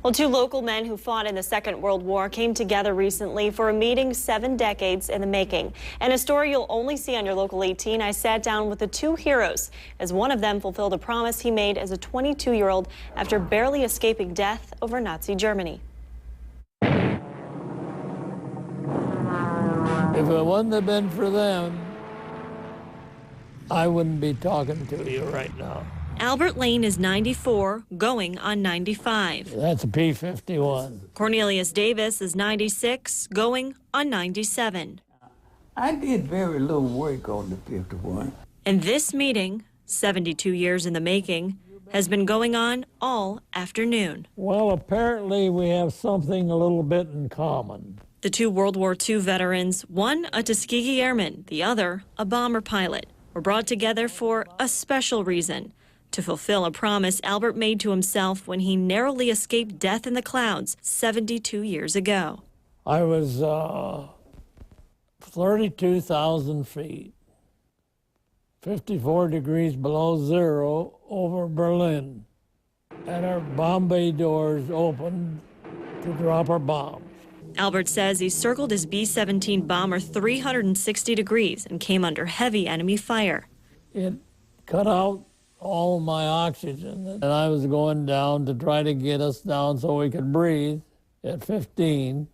Well, two local men who fought in the Second World War came together recently for a meeting 7 decades in the making. And a story you'll only see on your local 18, I sat down with the two heroes as one of them fulfilled a promise he made as a 22-year-old after barely escaping death over Nazi Germany. If it wouldn't have been for them, I wouldn't be talking to you right now. Albert Lane is 94, going on 95. That's a P-51. Cornelius Davis is 96, going on 97. I did very little work on the 51. And this meeting, 72 years in the making, has been going on all afternoon. Well, apparently we have something a little bit in common. The two World War II veterans, one a Tuskegee Airman, the other a bomber pilot, were brought together for a special reason: to fulfill a promise Albert made to himself when he narrowly escaped death in the clouds 72 years ago. I was 32,000 feet, 54 degrees below zero over Berlin, and our bomb bay doors opened to drop our bombs. Albert says he circled his B-17 bomber 360 degrees and came under heavy enemy fire. It cut out all my oxygen, and I was going down to try to get us down so we could breathe at 15.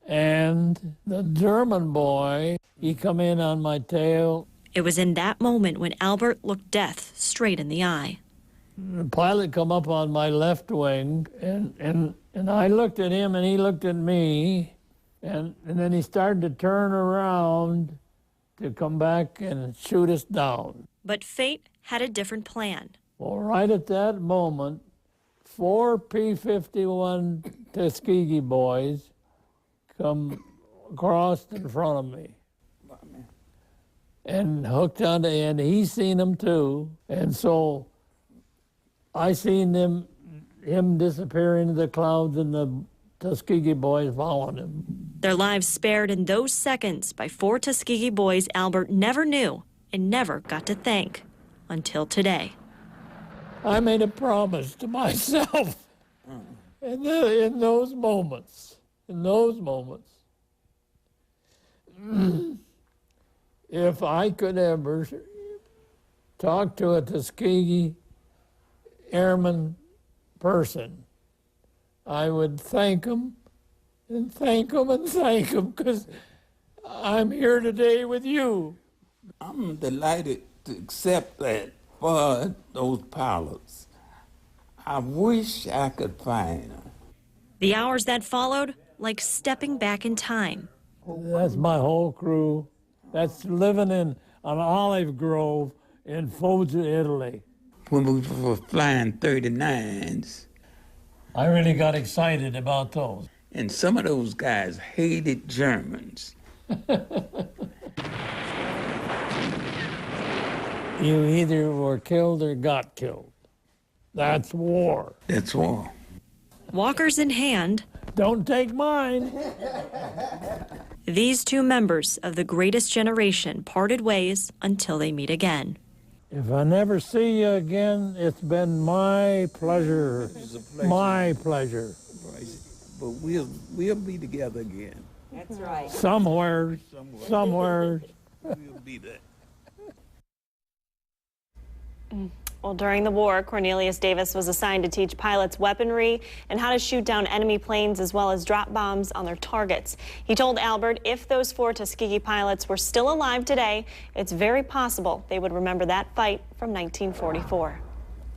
And the German boy, he come in on my tail. It was in that moment when Albert looked death straight in the eye. The pilot come up on my left wing, and I looked at him, and he looked at me, and then he started to turn around to come back and shoot us down. But fate had a different plan. Well, right at that moment, 4 P-51 Tuskegee boys come across in front of me and hooked onto, and he seen them too, and so I seen him disappear into the clouds and the Tuskegee boys following him. Their lives spared in those seconds by 4 Tuskegee boys Albert never knew and never got to thank until today. I made a promise to myself in those moments, if I could ever talk to a Tuskegee Airman person, I would thank them and thank them and thank them, because I'm here today with you. I'm delighted to accept that for those pilots. I wish I could find them. The hours that followed, like stepping back in time. That's my whole crew. That's living in an olive grove in Foggia, Italy. When we were flying 39s. I really got excited about those. And some of those guys hated Germans. You either were killed or got killed. That's war. That's war. Walkers in hand. Don't take mine. These two members of the greatest generation parted ways until they meet again. If I never see you again, it's been my pleasure. My pleasure. But we'll be together again. That's right. Somewhere. We'll be there. Well, during the war, Cornelius Davis was assigned to teach pilots weaponry and how to shoot down enemy planes as well as drop bombs on their targets. He told Albert if those 4 Tuskegee pilots were still alive today, it's very possible they would remember that fight from 1944.